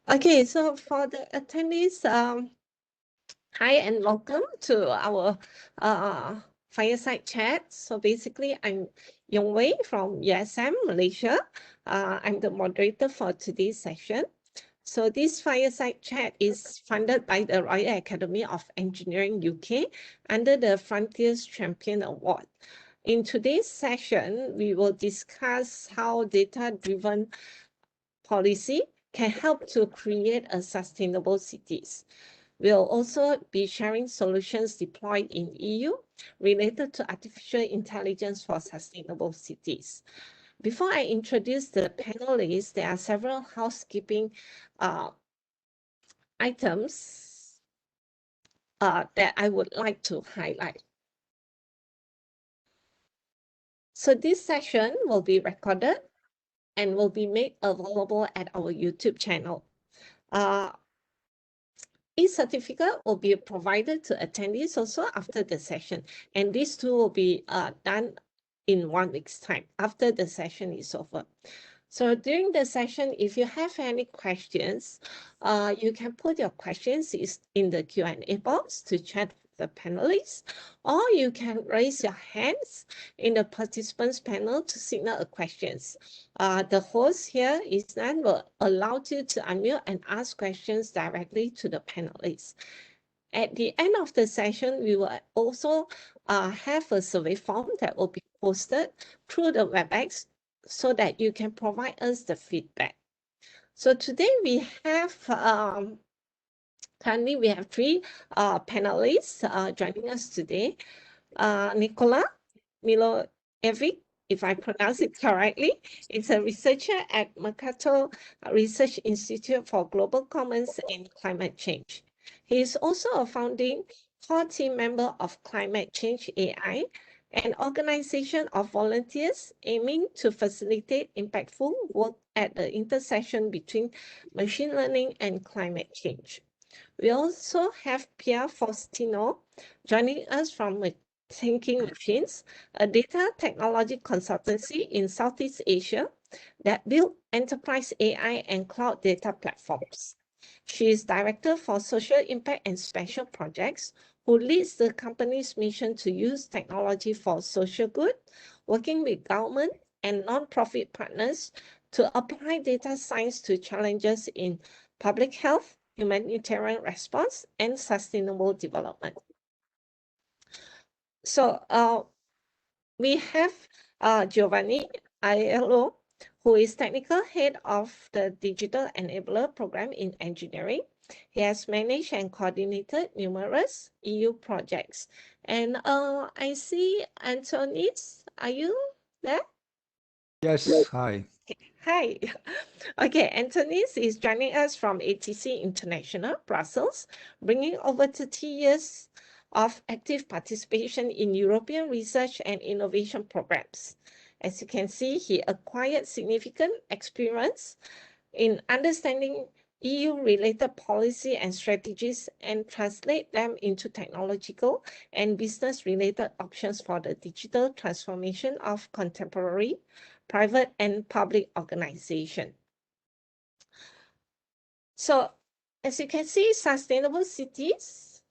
Okay, so for the attendees, hi and welcome to our fireside chat. So basically, I'm Yong Wei from USM, Malaysia. I'm the moderator for today's session. So this fireside chat is funded by the Royal Academy of Engineering UK under the Frontiers Champion Award. In today's session, we will discuss how data-driven policy can help to create a sustainable cities. We'll also be sharing solutions deployed in EU related to artificial intelligence for sustainable cities. Before I introduce the panelists, there are several housekeeping items that I would like to highlight. So this session will be recorded and will be made available at our YouTube channel. E-certificate will be provided to attendees also after the session, and these two will be done in 1 week's time after the session is over. So during the session, if you have any questions, you can put your questions in the Q&A box to chat with the panelists, or you can raise your hands in the participants panel to signal a questions. The host here Isnan will allow you to unmute and ask questions directly to the panelists. At the end of the session, we will also have a survey form that will be posted through the WebEx so that you can provide us the feedback. So today we have, currently we have three panelists joining us today. Nicola Milojevic, if I pronounce it correctly, is a researcher at Mercator Research Institute for Global Commons and Climate Change. He is also a founding core team member of Climate Change AI, an organization of volunteers aiming to facilitate impactful work at the intersection between machine learning and climate change. We also have Pierre Faustino joining us from Thinking Machines, a data technology consultancy in Southeast Asia that built enterprise AI and cloud data platforms. She is Director for Social Impact and Special Projects, who leads the company's mission to use technology for social good, working with government and non-profit partners to apply data science to challenges in public health, humanitarian response, and sustainable development. So we have Giovanni Aiello, who is Technical Head of the Digital Enabler Program in Engineering. He has managed and coordinated numerous EU projects. And I see Antonis, are you there? Yes, hi. Hi. Okay, Antonis is joining us from ATC International, Brussels, bringing over 30 years of active participation in European research and innovation programs. As you can see, he acquired significant experience in understanding EU-related policy and strategies and translate them into technological and business-related options for the digital transformation of contemporary private and public organization. So as you can see, sustainable cities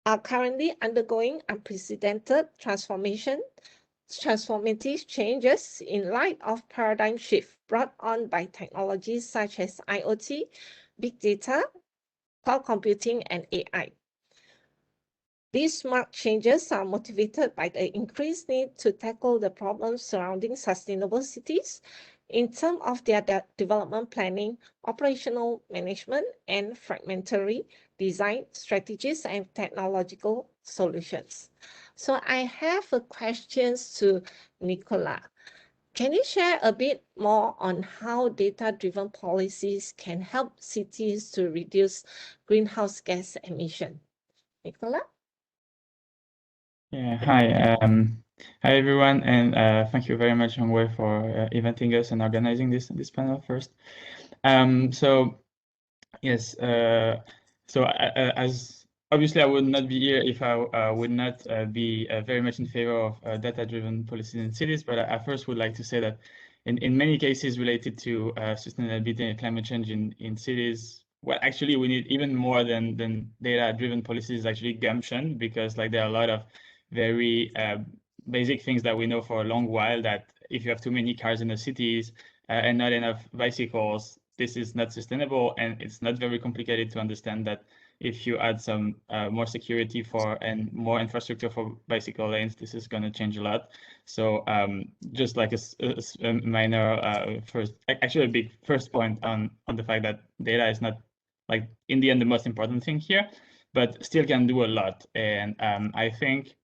are currently undergoing unprecedented transformative changes in light of paradigm shift brought on by technologies such as IoT, big data, cloud computing, and AI. These marked changes are motivated by the increased need to tackle the problems surrounding sustainable cities in terms of their development planning, operational management, and fragmentary design strategies and technological solutions. So I have a questions to Nicola. Can you share a bit more on how data-driven policies can help cities to reduce greenhouse gas emission? Nicola? Yeah, hi. Hi everyone, and thank you very much, Hongwei, for inviting us and organizing this panel first. So yes, as obviously I would not be here if I would not be very much in favor of data-driven policies in cities. But I first would like to say that in many cases related to sustainability and climate change in cities, well, actually, we need even more than data-driven policies, actually gumption, because like there are a lot of very basic things that we know for a long while, that if you have too many cars in the cities and not enough bicycles, this is not sustainable. And it's not very complicated to understand that if you add some more security and more infrastructure for bicycle lanes, this is going to change a lot. So just like a minor actually a big first point on the fact that data is not, like, in the end, the most important thing here, but still can do a lot. And I think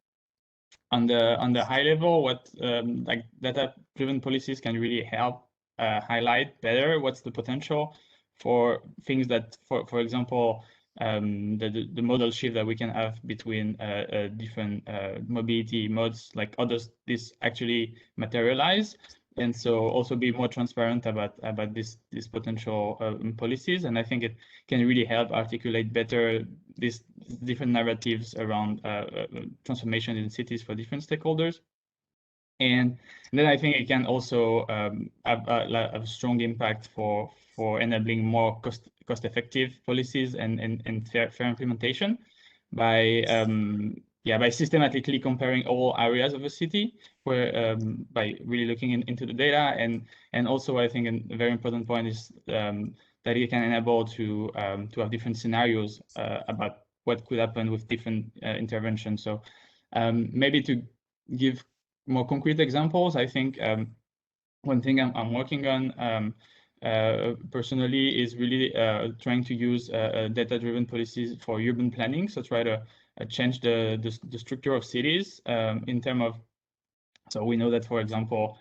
on the high level, what like data-driven policies can really help highlight better what's the potential for things that, for example, the modal shift that we can have between different mobility modes, like how does this actually materialize? And so also be more transparent about this potential policies. And I think it can really help articulate better these different narratives around transformation in cities for different stakeholders. And then I think it can also have a strong impact for enabling more cost-effective policies and fair implementation by by systematically comparing all areas of a city, where by really looking into the data. And also I think a very important point is that it can enable to have different scenarios about what could happen with different interventions. So maybe to give more concrete examples, I think one thing I'm working on personally is really trying to use data-driven policies for urban planning. So try to change the structure of cities in terms of, so we know that, for example,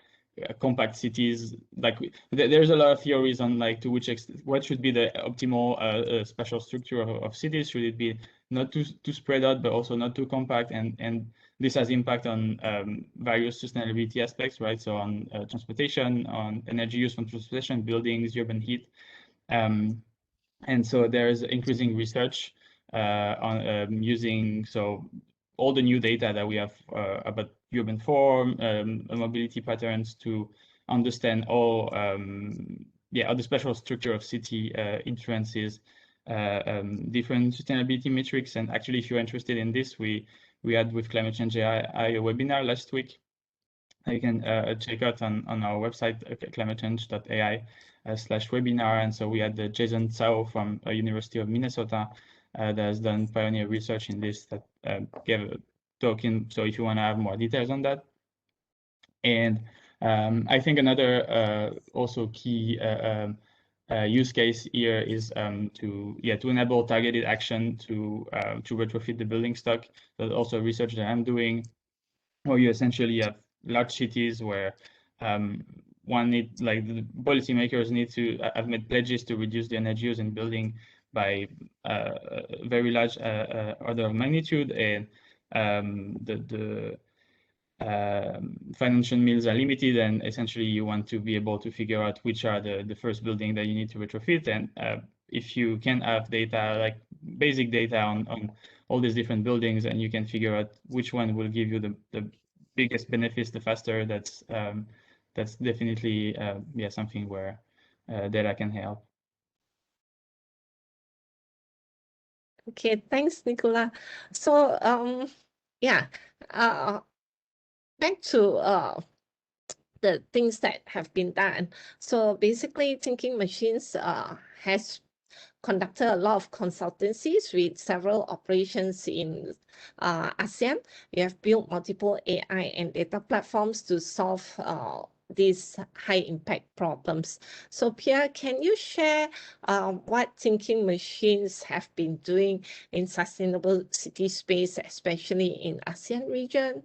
compact cities, like there's a lot of theories on like to which extent what should be the optimal spatial structure of cities. Should it be not too spread out, but also not too compact? And this has impact on various sustainability aspects, right? So on transportation, on energy use from transportation, buildings, urban heat. And so there's increasing research on using all the new data that we have about urban form, mobility patterns, to understand all the spatial structure of city influences different sustainability metrics. And actually, if you're interested in this, we had with Climate Change AI a webinar last week. You can check out on our website, climatechange.ai/webinar. And so we had Jason Tsao from University of Minnesota that has done pioneer research in this, that gave a talk in. So if you want to have more details on that. And I think another also key use case here is to enable targeted action to retrofit the building stock. There's also research that I'm doing, where you essentially have large cities where the policymakers need to have made pledges to reduce the energy use in building by a very large order of magnitude, and the financial means are limited, and essentially you want to be able to figure out which are the first building that you need to retrofit. And if you can have data, like basic data on all these different buildings, and you can figure out which one will give you the biggest benefits the faster, that's definitely something where data can help. Okay, thanks, Nicola. So back to the things that have been done. So basically, Thinking Machines has conducted a lot of consultancies with several operations in ASEAN. We have built multiple AI and data platforms to solve these high impact problems. So Pierre, can you share what Thinking Machines have been doing in sustainable city space, especially in ASEAN region?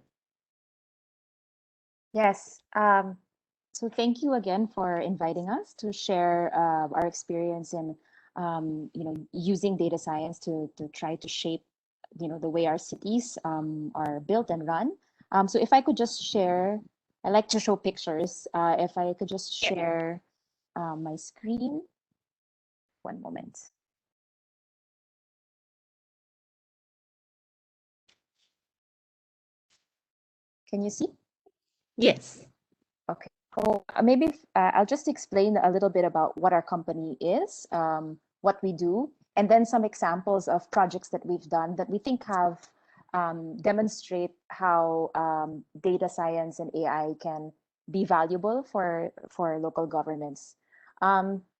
Yes. So thank you again for inviting us to share our experience in using data science to try to shape the way our cities are built and run. So if I could just share, I like to show pictures. If I could just share my screen. One moment. Can you see? Yes. Okay. Oh, maybe I'll just explain a little bit about what our company is, what we do, and then some examples of projects that we've done that we think have demonstrate how data science and AI can be valuable for local governments.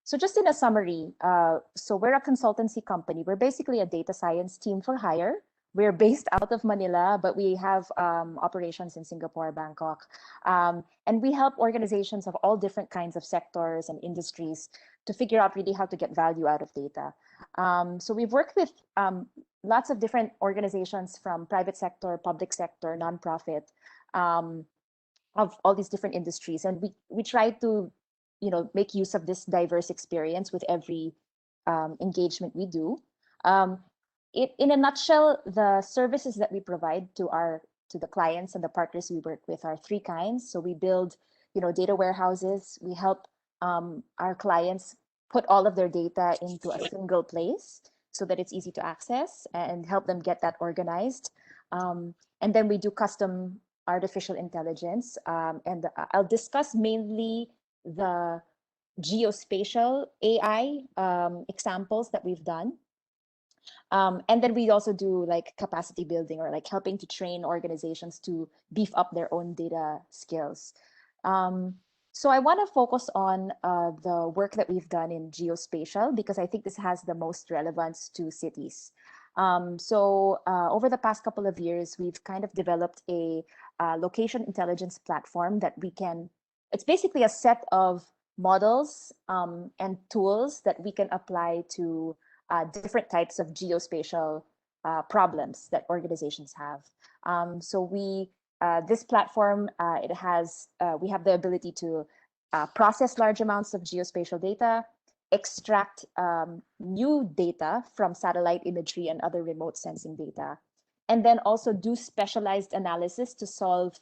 So just in a summary, so we're a consultancy company. We're basically a data science team for hire. We're based out of Manila, but we have operations in Singapore, Bangkok. And we help organizations of all different kinds of sectors and industries to figure out really how to get value out of data. So we've worked with lots of different organizations from private sector, public sector, nonprofit, of all these different industries. And we try to, make use of this diverse experience with every engagement we do. In a nutshell, the services that we provide to the clients and the partners we work with are three kinds. So we build, data warehouses. We help our clients put all of their data into a single place so that it's easy to access and help them get that organized. And then we do custom artificial intelligence. And I'll discuss mainly the geospatial AI examples that we've done. And then we also do like capacity building or like helping to train organizations to beef up their own data skills. So I want to focus on the work that we've done in geospatial because I think this has the most relevance to cities. So over the past couple of years, we've kind of developed a location intelligence platform that it's basically a set of models and tools that we can apply to different types of geospatial problems that organizations have. So this platform, we have the ability to process large amounts of geospatial data, extract new data from satellite imagery and other remote sensing data, and then also do specialized analysis to solve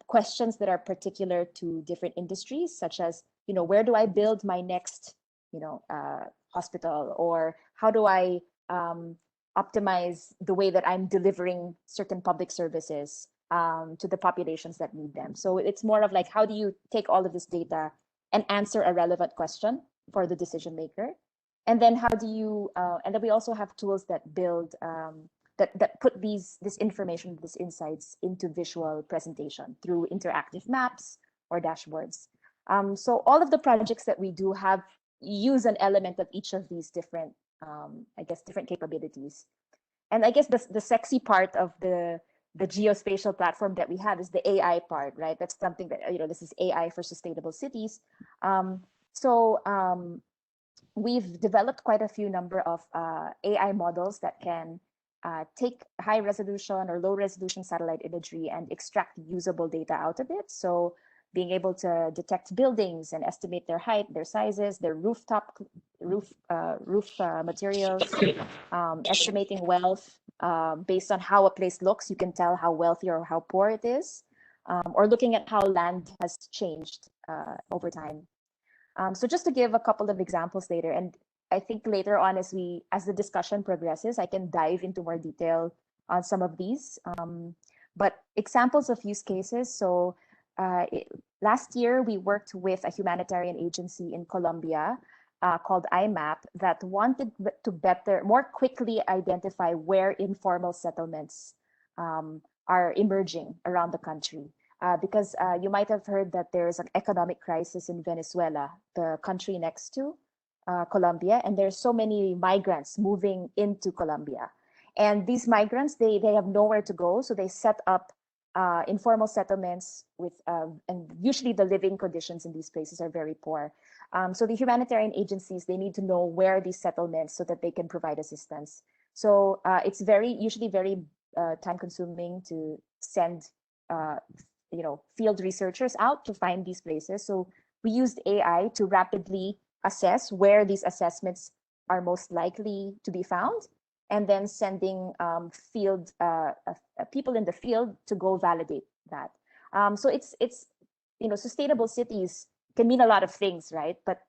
questions that are particular to different industries, such as, where do I build my next, hospital, or how do I optimize the way that I'm delivering certain public services to the populations that need them. So it's more of like, how do you take all of this data and answer a relevant question for the decision maker? And then and then we also have tools that build, that put this information, these insights into visual presentation through interactive maps or dashboards. So all of the projects that we do use an element of each of these different, different capabilities. And I guess the sexy part of the geospatial platform that we have is the AI part, right? That's something that, this is AI for sustainable cities. We've developed quite a few number of AI models that can take high resolution or low resolution satellite imagery and extract usable data out of it. So being able to detect buildings and estimate their height, their sizes, their roof materials, estimating wealth based on how a place looks. You can tell how wealthy or how poor it is, or looking at how land has changed over time. So just to give a couple of examples later, and I think later on as the discussion progresses, I can dive into more detail on some of these. But examples of use cases. So last year, we worked with a humanitarian agency in Colombia called IMAP that wanted to more quickly identify where informal settlements are emerging around the country. Because you might have heard that there is an economic crisis in Venezuela, the country next to Colombia, and there's so many migrants moving into Colombia. And these migrants, they have nowhere to go, so they set up informal settlements with, and usually the living conditions in these places are very poor. So the humanitarian agencies, they need to know where these settlements so that they can provide assistance. So it's usually very time consuming to send field researchers out to find these places. So we used AI to rapidly assess where these assessments are most likely to be found, and then sending people in the field to go validate that. So it's sustainable cities can mean a lot of things, right? But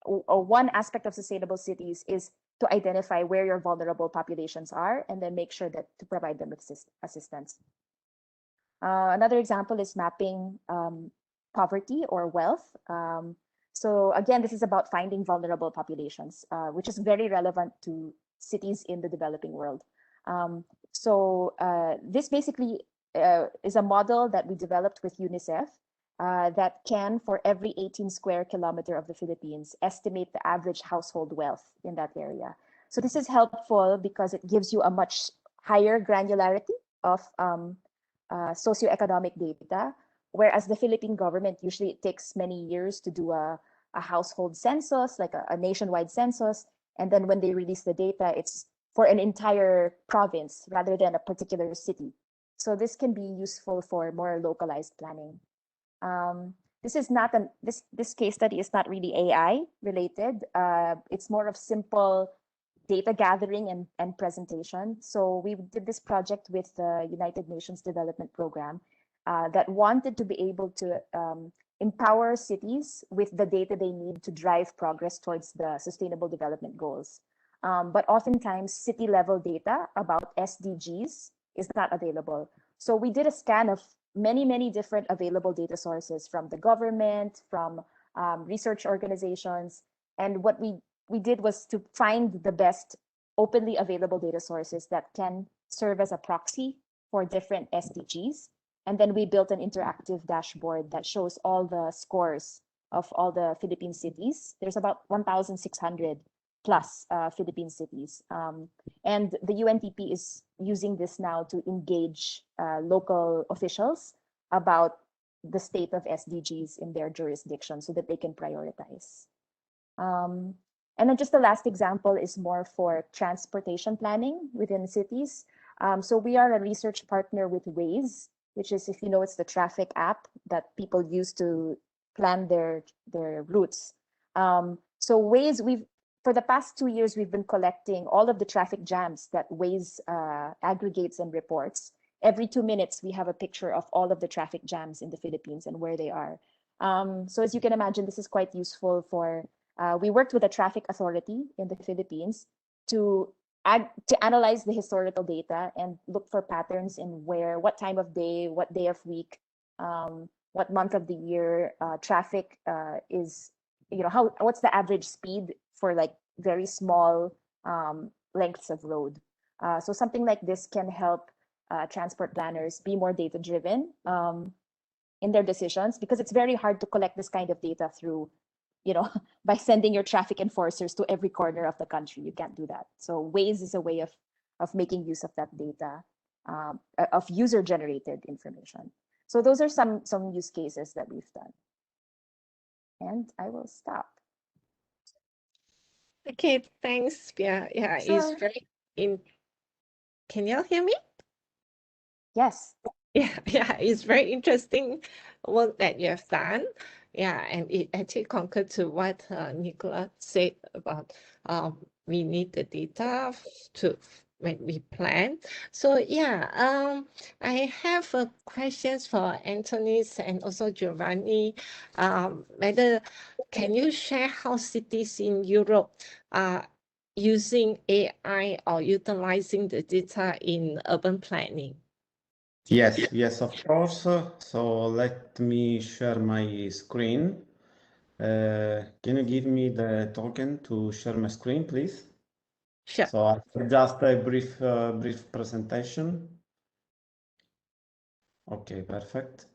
one aspect of sustainable cities is to identify where your vulnerable populations are and then make sure that to provide them with assistance. Another example is mapping poverty or wealth. So again, this is about finding vulnerable populations, which is very relevant to cities in the developing world. This basically is a model that we developed with UNICEF that can, for every 18 square kilometer of the Philippines, estimate the average household wealth in that area. So this is helpful because it gives you a much higher granularity of socioeconomic data, whereas the Philippine government, usually it takes many years to do a household census, like a nationwide census. And then when they release the data, it's for an entire province rather than a particular city. So this can be useful for more localized planning. This is not this case study is not really AI related. It's more of simple data gathering and presentation. So we did this project with the United Nations Development Program that wanted to be able to empower cities with the data they need to drive progress towards the Sustainable Development Goals. But oftentimes city level data about SDGs is not available. So we did a scan of many different available data sources from the government, from research organizations. And what we did was to find the best openly available data sources that can serve as a proxy for different SDGs. And then we built an interactive dashboard that shows all the scores of all the Philippine cities. There's about 1,600 plus Philippine cities. And the UNDP is using this now to engage local officials about the state of SDGs in their jurisdiction so that they can prioritize. And then just the last example is more for transportation planning within cities. So we are a research partner with Waze, which is, if you know, it's the traffic app that people use to plan their routes. So Waze, for the past 2 years, we've been collecting all of the traffic jams that Waze aggregates and reports. Every 2 minutes, we have a picture of all of the traffic jams in the Philippines and where they are. So as you can imagine, this is quite useful for, we worked with a traffic authority in the Philippines to analyze the historical data and look for patterns in what time of day, what day of week, what month of the year traffic is, what's the average speed for like very small lengths of road. So something like this can help transport planners be more data driven in their decisions, because it's very hard to collect this kind of data through, by sending your traffic enforcers to every corner of the country. You can't do that. So Waze is a way of making use of that data, of user generated information. So those are some use cases that we've done. And I will stop. Okay, thanks. Yeah, Sure. it's very Can you all hear me? Yes. Yeah, it's very interesting work that you have done. Yeah, and it actually concurred to what Nicola said about we need the data when we plan. So yeah, I have questions for Anthony and also Giovanni. Can you share how cities in Europe are using AI or utilizing the data in urban planning? Yes, of course. So let me share my screen. Can you give me the token to share my screen, please? Sure. So just a brief presentation. Okay, perfect.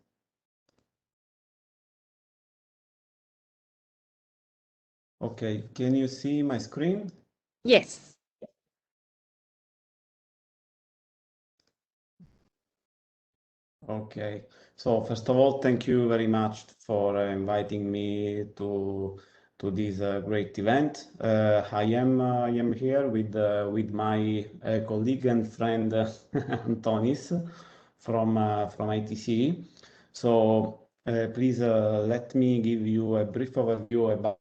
Okay, can you see my screen? Yes. Okay, so first of all, thank you very much for inviting me to this great event. I am here with my colleague and friend Antonis from ITC. So please let me give you a brief overview about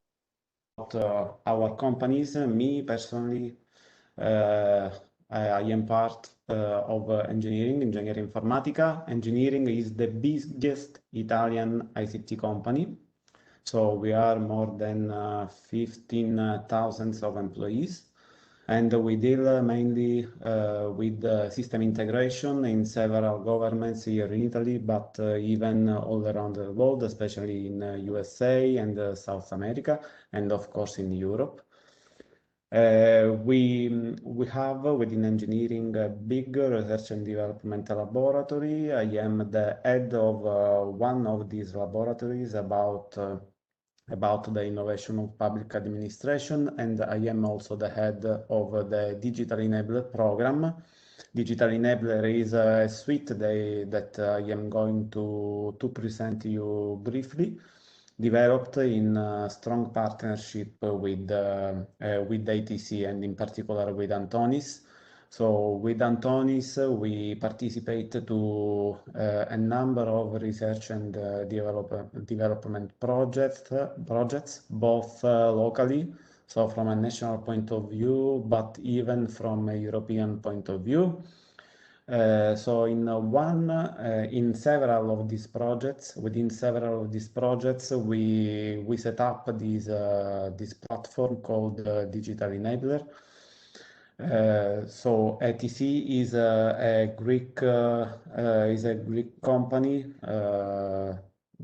our companies. Me personally, I am part of engineering informatica. Engineering is the biggest Italian ICT company. So we are more than 15,000 of employees. And we deal mainly with system integration in several governments here in Italy, but even all around the world, especially in USA and South America, and of course in Europe. We have within engineering a big research and development laboratory. I am the head of one of these laboratories about the innovation of public administration, and I am also the head of the Digital Enabler program. Digital Enabler is a suite that I am going to present you briefly, developed in strong partnership with ATC and in particular with Antonis. So with Antonis, we participate to a number of research and development projects, both locally, so from a national point of view, but even from a European point of view. So in several of these projects, within several of these projects, we set up this platform called Digital Enabler. So ATC is a Greek company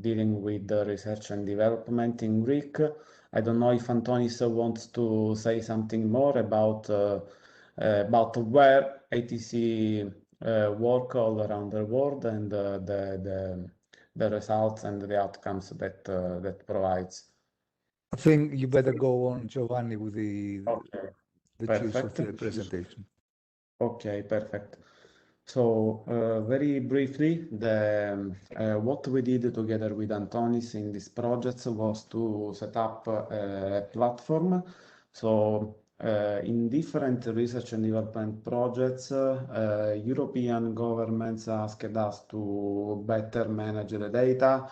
dealing with the research and development in Greek. I don't know if Antonis wants to say something more about where ATC work all around the world and the results and the outcomes that provides. I think you better go on, Giovanni, with the gist of Perfect. the presentation. Okay, perfect. So very briefly, what we did together with Antonis in this project was to set up a platform. So in different research and development projects, European governments asked us to better manage the data.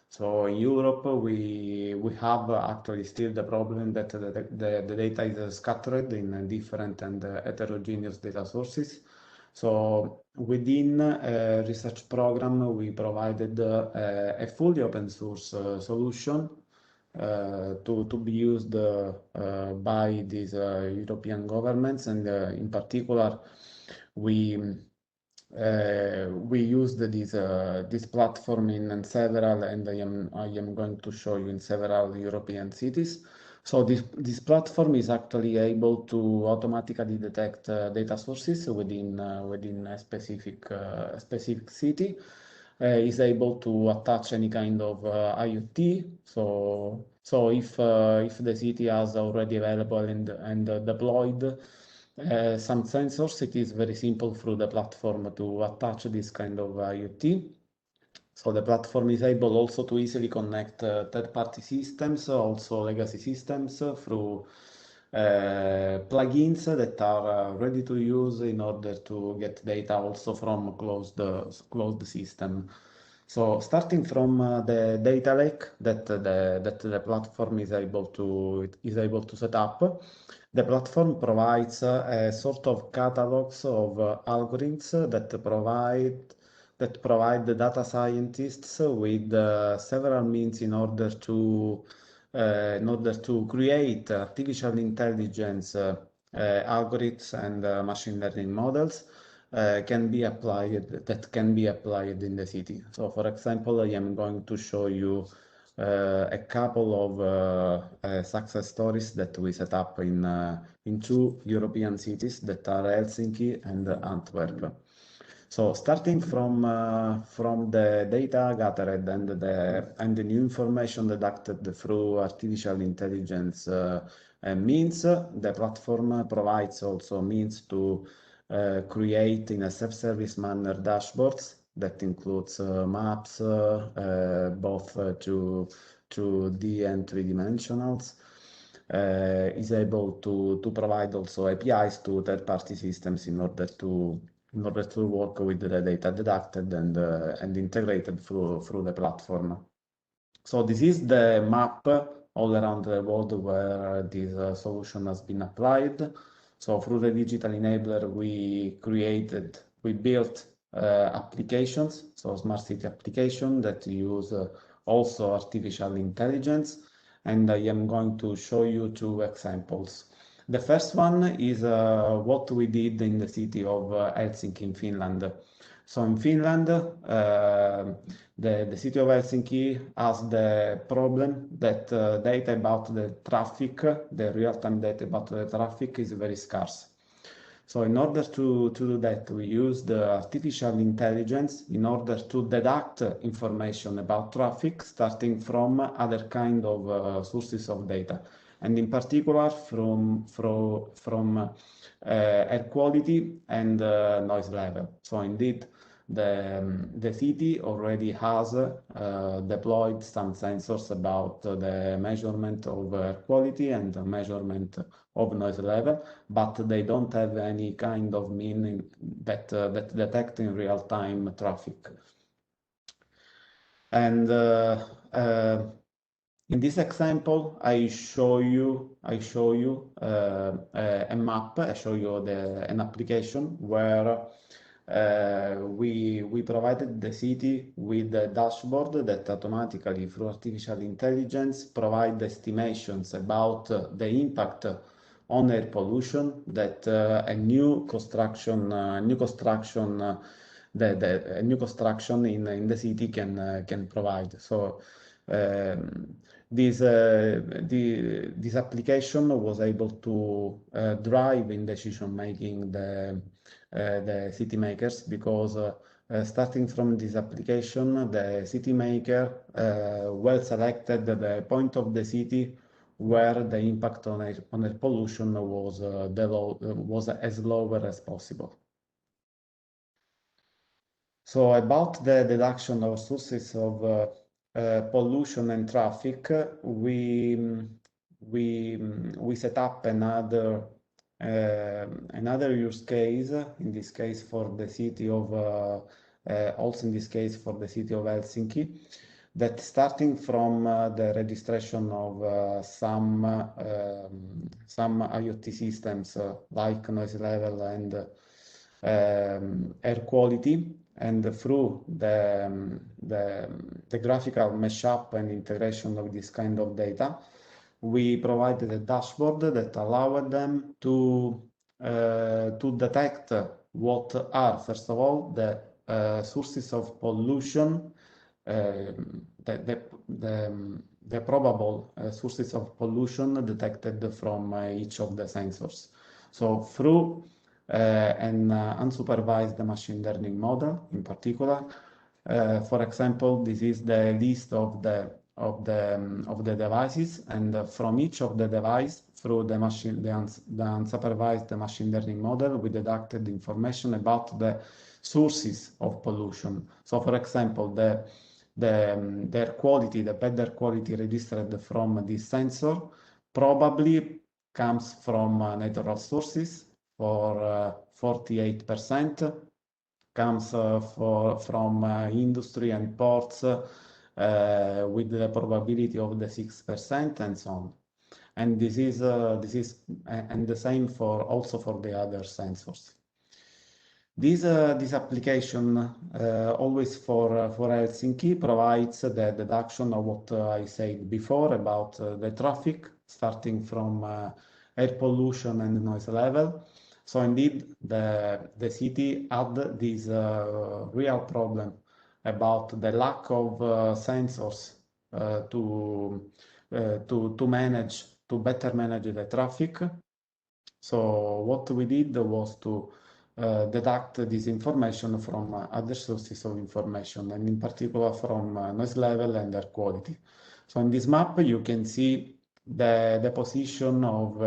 So in Europe, we have actually still the problem that the data is scattered in different and heterogeneous data sources. So within a research program, we provided a fully open source solution to be used by these European governments, and in particular, we used this platform in several, and I am going to show you in several European cities. So this platform is actually able to automatically detect data sources within a specific city. Is able to attach any kind of IoT. So if the city has already available and deployed some sensors, it is very simple through the platform to attach this kind of IoT. So the platform is able also to easily connect third-party systems, also legacy systems, through plugins that are ready to use in order to get data also from closed system. So starting from the data lake that the platform is able to set up, the platform provides a sort of catalogs of algorithms that provide the data scientists with several means in order to create artificial intelligence algorithms and machine learning models that can be applied in the city. So for example, I am going to show you a couple of success stories that we set up in two European cities that are Helsinki and Antwerp. So starting from the data gathered and the new information deducted through artificial intelligence means, the platform provides also means to create in a self-service manner dashboards that includes maps, both 2D and 3 dimensionals. Is able to provide also APIs to third-party systems in order to work with the data deducted and integrated through the platform. So this is the map all around the world where this solution has been applied. So through the Digital Enabler, we built applications, so smart city application that use also artificial intelligence. And I am going to show you two examples. The first one is what we did in the city of Helsinki in Finland. So in Finland, the city of Helsinki has the problem that data about the traffic, the real-time data about the traffic is very scarce. So in order to do that, we use the artificial intelligence in order to deduct information about traffic starting from other kind of sources of data, and in particular from air quality and noise level. So indeed, the city already has deployed some sensors about the measurement of air quality and the measurement of noise level, but they don't have any kind of meaning that detect in real-time traffic. And in this example, I show you a map. I show you an application where we provided the city with a dashboard that automatically, through artificial intelligence, provide estimations about the impact on air pollution that a new construction in the city can provide. So this application was able to drive in decision making the city makers, because starting from this application, the city maker well selected the point of the city where the impact on air pollution was as lower as possible. So about the deduction of sources of pollution and traffic, we set up another use case, in this case for the city of also in this case for the city of Helsinki, that starting from the registration of some IoT systems like noise level and air quality, and through the graphical mashup and integration of this kind of data, we provided a dashboard that allowed them to detect what are, first of all, the sources of pollution, the probable sources of pollution detected from each of the sensors. So through an unsupervised machine learning model in particular, for example, this is the list of the devices, and from each of the device, through the unsupervised machine learning model, we deducted information about the sources of pollution. So for example, the air quality, the bad air quality registered from this sensor probably comes from natural sources for 48%, comes from industry and ports with the probability of the 6%, and so on. And this is and the same also for the other sensors. This application, always for Helsinki, provides the deduction of what I said before about the traffic, starting from air pollution and noise level. So indeed, the city had this real problem about the lack of sensors to better manage the traffic. So what we did was to deduct this information from other sources of information, and in particular from noise level and air quality. So in this map, you can see the position of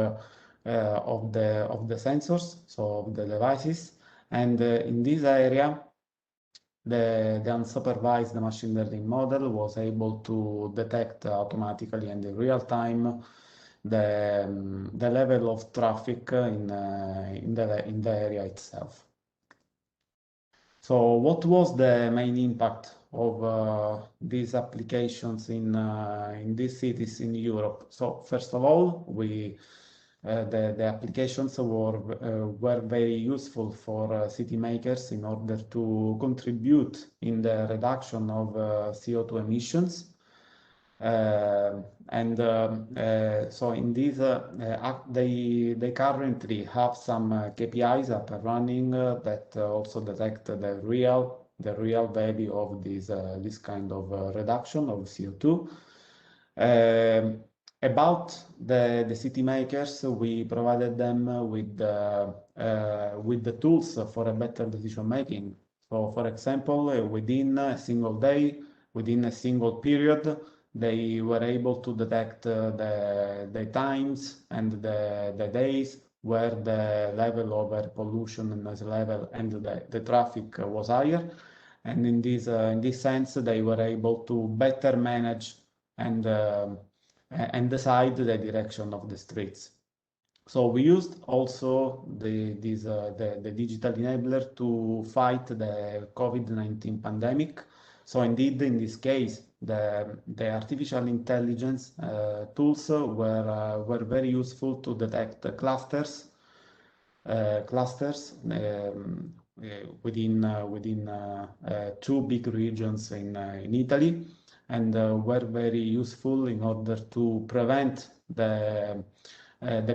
the sensors, so of the devices, and in this area, the unsupervised machine learning model was able to detect automatically and in real time the level of traffic in the area itself. So what was the main impact of these applications in these cities in Europe? So first of all, the applications were very useful for city makers in order to contribute in the reduction of CO2 emissions. So in this, they currently have some KPIs up and running that also detect the real value of this kind of reduction of CO2. About the city makers, we provided them with the tools for a better decision making. So, for example, within a single day, within a single period, they were able to detect the times and the days where the level of air pollution and noise level and the traffic was higher. And in this sense, they were able to better manage and decide the direction of the streets. So we used also the digital enabler to fight the COVID-19 pandemic. So indeed, in this case, the artificial intelligence tools were very useful to detect clusters within two big regions in Italy, and were very useful in order to prevent the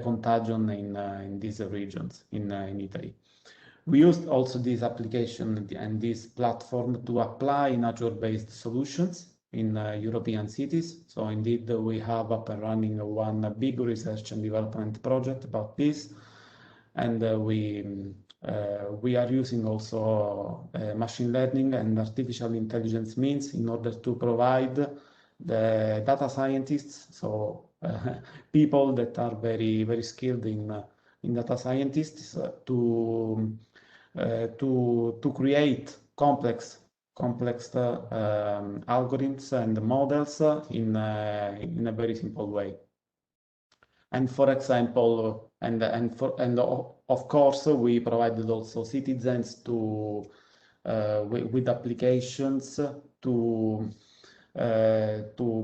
contagion in these regions in Italy. We used also this application and this platform to apply nature-based solutions in European cities. So indeed, we have up and running one big research and development project about this. And we are using also machine learning and artificial intelligence means in order to provide the data scientists, so people that are very, very skilled in data scientists to create complex algorithms and models in a very simple way. And for example, of course, we provided also citizens to with applications to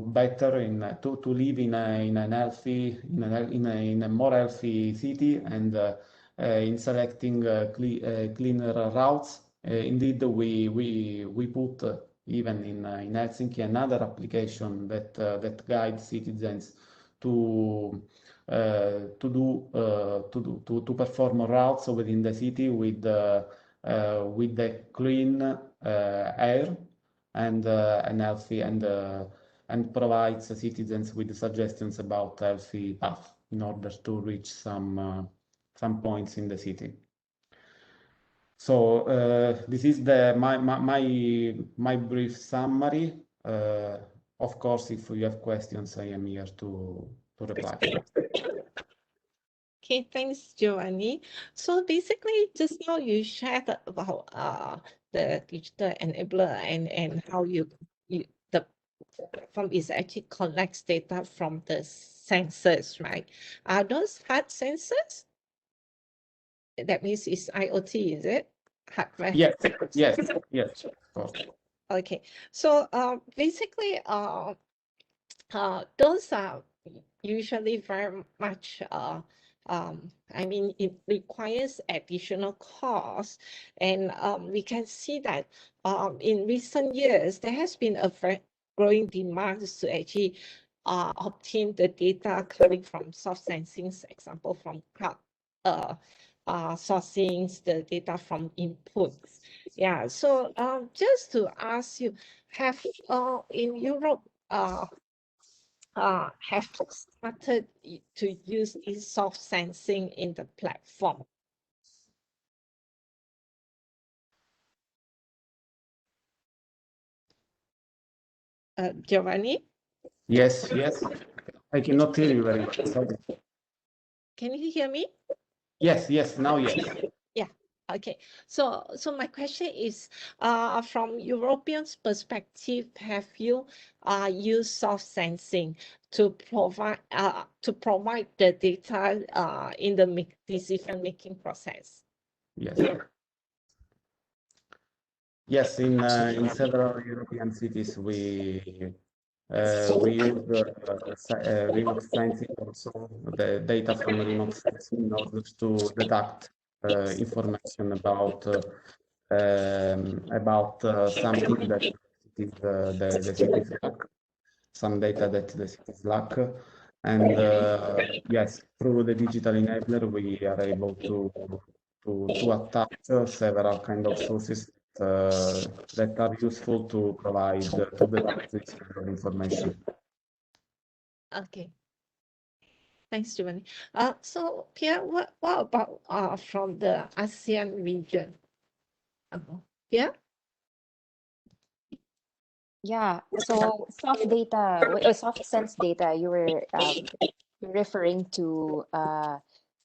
better to live in a more healthy city, and in selecting cleaner routes. Indeed, we put even in Helsinki another application that guides citizens to perform routes within the city with the clean air and healthy, and provides citizens with suggestions about healthy path in order to reach some points in the city. So this is my brief summary. Of course, if you have questions, I am here to reply. Okay, thanks, Giovanni. So basically, just now you shared about the digital enabler and how the platform is actually collects data from the sensors, right? Are those hard sensors? That means it's IoT, is it? Hardware. Yes. Of course. Okay, so basically, those are usually very much I mean, it requires additional costs, and we can see that in recent years there has been a very growing demand to actually obtain the data coming from soft sensing, example from cloud sourcing the data from inputs. Yeah, so just to ask you, have in Europe have started to use this soft sensing in the platform? Giovanni? Yes. I cannot hear you very well. Sorry. Can you hear me? Yes. Now, yes. Yeah. Okay. So my question is, from Europeans' perspective, have you used soft sensing to provide the data in the decision-making process? Yes, in several European cities we use remote sensing, also the data from remote sensing, in order to detect information about something that is the city's lack. some data that the cities lack. And yes, through the digital enabler, we are able to attach several kind of sources that are useful to provide to the this kind of information. Okay. Thanks, Giovanni. So Pierre, what about from the ASEAN region? Pierre? Yeah, so soft data or soft sense data, you were referring to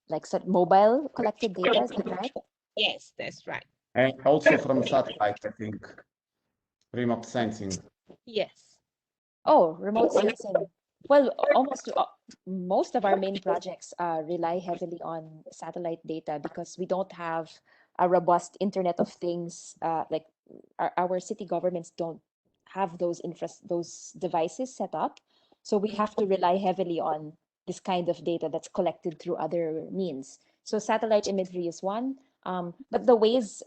like mobile collected data, is that right? Yes, that's right. And also from satellite, I think, remote sensing. Yes. Oh, remote sensing. Well, almost most of our main projects rely heavily on satellite data because we don't have a robust Internet of Things. Like our city governments don't have those devices set up, so we have to rely heavily on this kind of data that's collected through other means. So satellite imagery is one, but the ways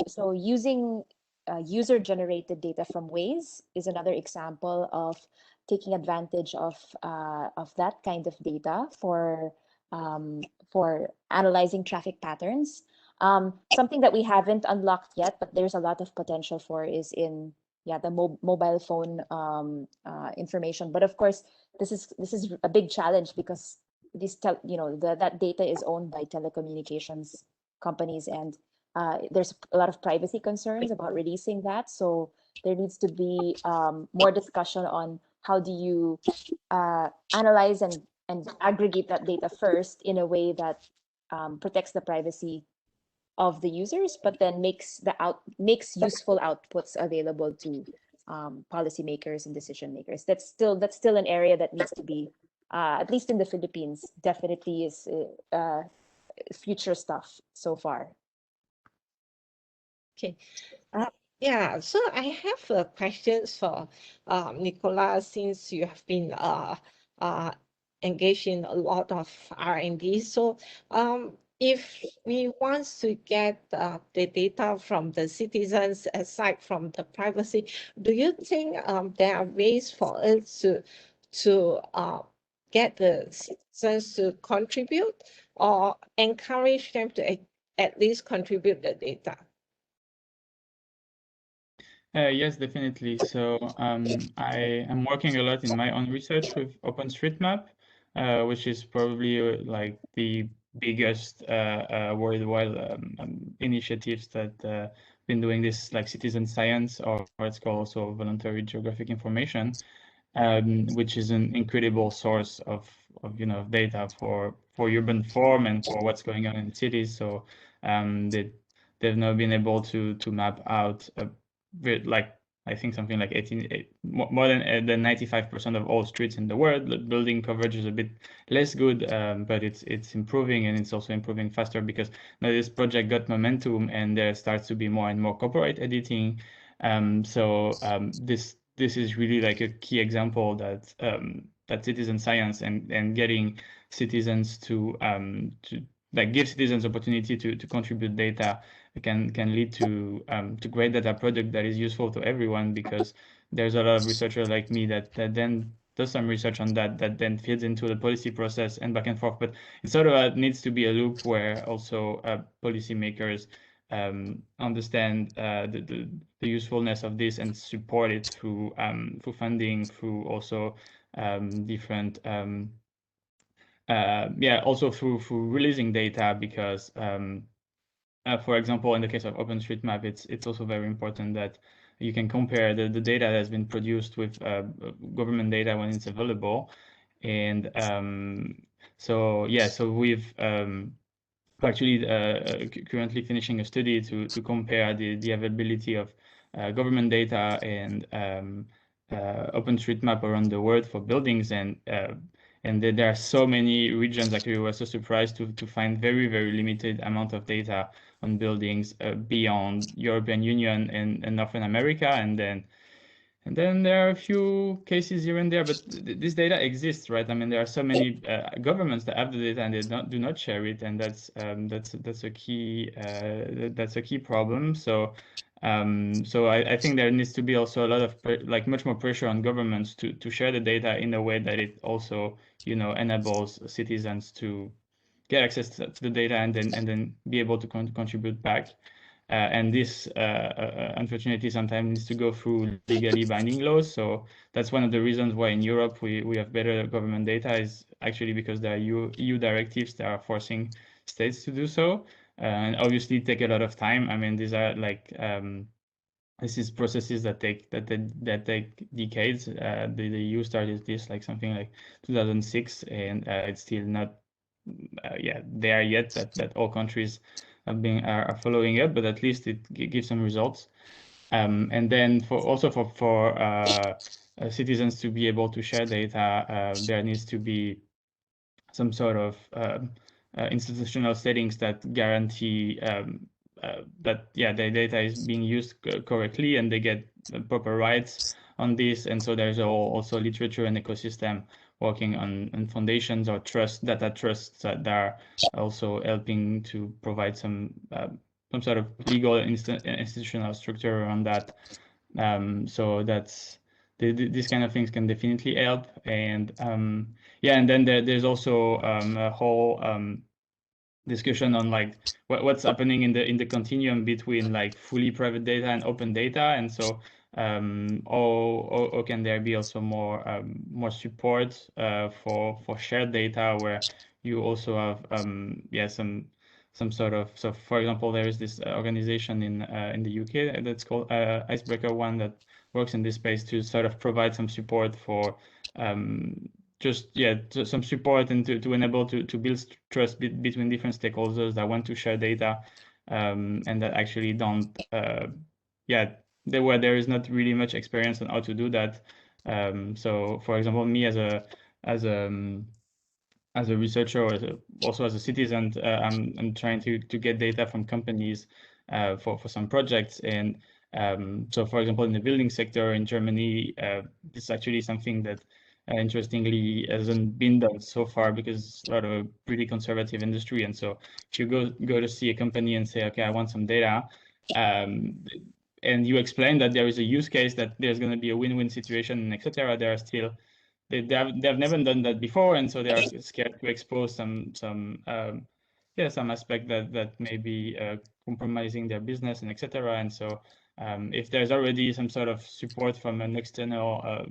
so using user-generated data from Waze is another example of taking advantage of that kind of data for analyzing traffic patterns. Something that we haven't unlocked yet, but there's a lot of potential for is in the mobile phone information. But of course, this is a big challenge because that data is owned by telecommunications companies, and there's a lot of privacy concerns about releasing that. So there needs to be more discussion on how do you analyze and aggregate that data first in a way that protects the privacy of the users, but then makes useful outputs available to policymakers and decision makers. That's still an area that needs to be, at least in the Philippines, definitely is future stuff so far. Okay. Yeah, so I have questions for Nicola, since you have been engaged in a lot of R&D. So if we want to get the data from the citizens, aside from the privacy, do you think there are ways for us to get the citizens to contribute or encourage them to at least contribute the data? Yes, definitely. So I am working a lot in my own research with OpenStreetMap, which is probably like the biggest worldwide initiatives that been doing this, like citizen science, or it's called also voluntary geographic information, which is an incredible source of data for urban form and for what's going on in cities. So they've now been able to map out like I think something like more than 95% of all streets in the world. The building coverage is a bit less good, but it's improving, and it's also improving faster because now this project got momentum, and there starts to be more and more corporate editing. This is really like a key example that that citizen science and getting citizens to like give citizens opportunity to contribute data can lead to great data product that is useful to everyone, because there's a lot of researchers like me that then does some research on that then feeds into the policy process and back and forth. But it sort of needs to be a loop where also policymakers understand the usefulness of this and support it through funding, through also different also through releasing data, because for example, in the case of OpenStreetMap, it's also very important that you can compare the data that's been produced with government data when it's available. And so we've actually currently finishing a study to compare the availability of government data and OpenStreetMap around the world for buildings, and there are so many regions. Actually, we were so surprised to find very, very limited amount of data on buildings beyond European Union and Northern America, and then there are a few cases here and there, but this data exists, right? I mean, there are so many governments that have the data and they do not share it, and that's a key problem. So So I think there needs to be also a lot of much more pressure on governments to share the data in a way that it also, you know, enables citizens to get access to the data and then be able to contribute back. And this, unfortunately, sometimes needs to go through legally binding laws. So that's one of the reasons why in Europe we have better government data, is actually because there are EU directives that are forcing states to do so. And obviously take a lot of time. I mean, these are like this is processes that take decades. The EU started this like something like 2006, and it's still not there yet that all countries are following up, but at least it gives some results. And then for citizens to be able to share data, there needs to be some sort of institutional settings that guarantee that the data is being used correctly and they get proper rights on this. And so there's also literature and ecosystem working on foundations or data trusts that are also helping to provide some sort of legal institutional structure around that. So that's these kind of things can definitely help. And and then there's also a whole discussion on like what's happening in the continuum between like fully private data and open data. And so or can there be also more support for shared data, where you also have some sort of, so for example, there is this organization in the UK that's called Icebreaker One, that works in this space to sort of provide some support for some support and to enable to build trust between different stakeholders that want to share data, and that actually don't where there is not really much experience on how to do that. So for example, me as a researcher, or also as a citizen, I'm trying to get data from companies for some projects. And so for example, in the building sector in Germany, this is actually something that interestingly hasn't been done so far, because it's a lot of a pretty conservative industry. And so if you go to see a company and say, okay, I want some data, and you explain that there is a use case, that there's going to be a win-win situation, etc., there are still they've never done that before, and so they are scared to expose some aspect that may be compromising their business, and etc. And so if there's already some sort of support from an external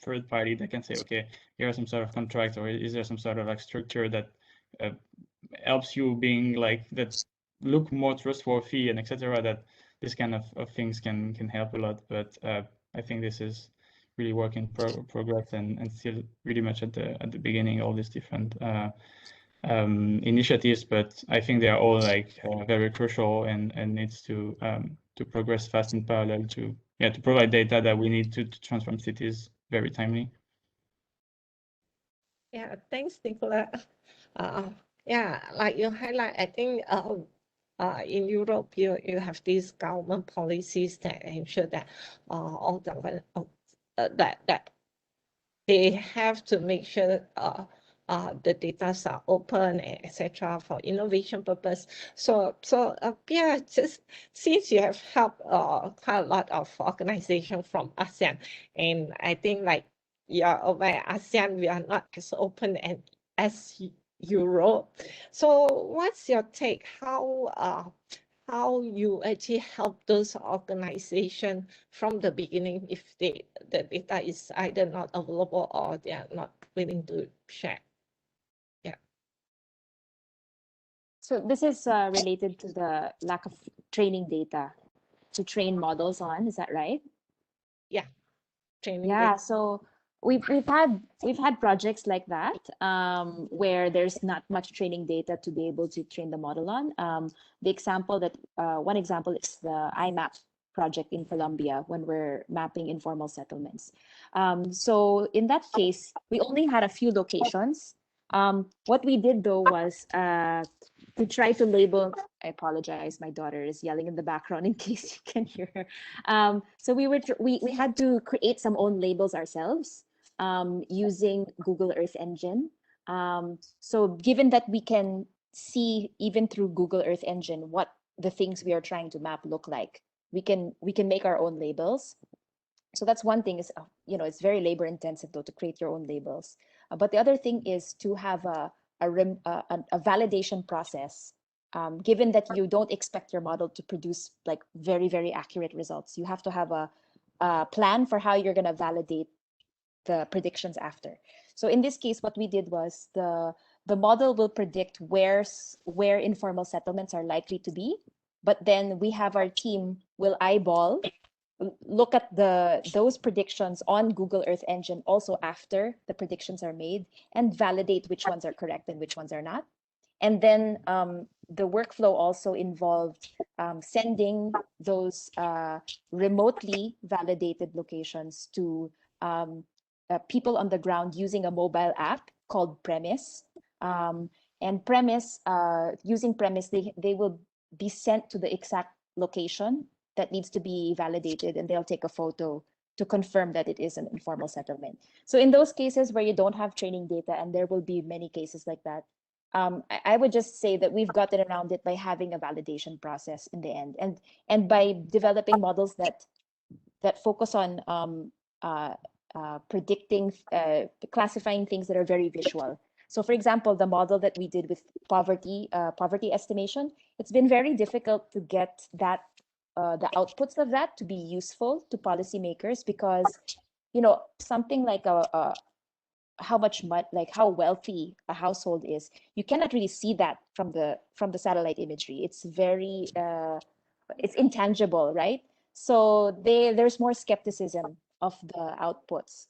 third party that can say, okay, here are some sort of contract, or is there some sort of like structure that helps you being like that look more trustworthy, and etc., that this kind of things can help a lot. But I think this is really work in progress, and still really much at the beginning, all these different initiatives. But I think they are all like very crucial, and needs to progress fast in parallel to provide data that we need to transform cities very timely. Yeah, thanks, Nicola. Like you highlight, I think in Europe, you have these government policies that ensure that all that they have to make sure the data are open, etc., for innovation purpose. So just since you have helped quite a lot of organizations from ASEAN, and I think like you're aware, ASEAN, we are not as open as Europe. So what's your take? How you actually help those organizations from the beginning if the data is either not available or they are not willing to share? Yeah. So this is related to the lack of training data to train models on, is that right? Yeah. Training Yeah, data. so we've had projects like that, where there's not much training data to be able to train the model on. The example that one example is the IMAP project in Colombia, when we're mapping informal settlements. So in that case, we only had a few locations. What we did though was to try to label. I apologize, my daughter is yelling in the background in case you can hear her. So we had to create some own labels ourselves, using Google Earth Engine. So given that we can see even through Google Earth Engine what the things we are trying to map look like, we can make our own labels. So that's one thing is, it's very labor intensive though to create your own labels. But the other thing is to have a validation process. Given that you don't expect your model to produce like very, very accurate results, you have to have a plan for how you're going to validate the predictions after. So in this case, what we did was the model will predict where informal settlements are likely to be, but then we have our team will eyeball, look at those predictions on Google Earth Engine also after the predictions are made, and validate which ones are correct and which ones are not. And then the workflow also involved sending those remotely validated locations to people on the ground using a mobile app called Premise. And Premise, using Premise, they will be sent to the exact location that needs to be validated, and they'll take a photo to confirm that it is an informal settlement. So in those cases where you don't have training data, and there will be many cases like that, I would just say that we've gotten around it by having a validation process in the end, and by developing models that focus on predicting, classifying things that are very visual. So for example, the model that we did with poverty estimation, it's been very difficult to get that the outputs of that to be useful to policymakers, because something like how wealthy a household is, you cannot really see that from the satellite imagery. It's very it's intangible, right? So there's more skepticism of the outputs.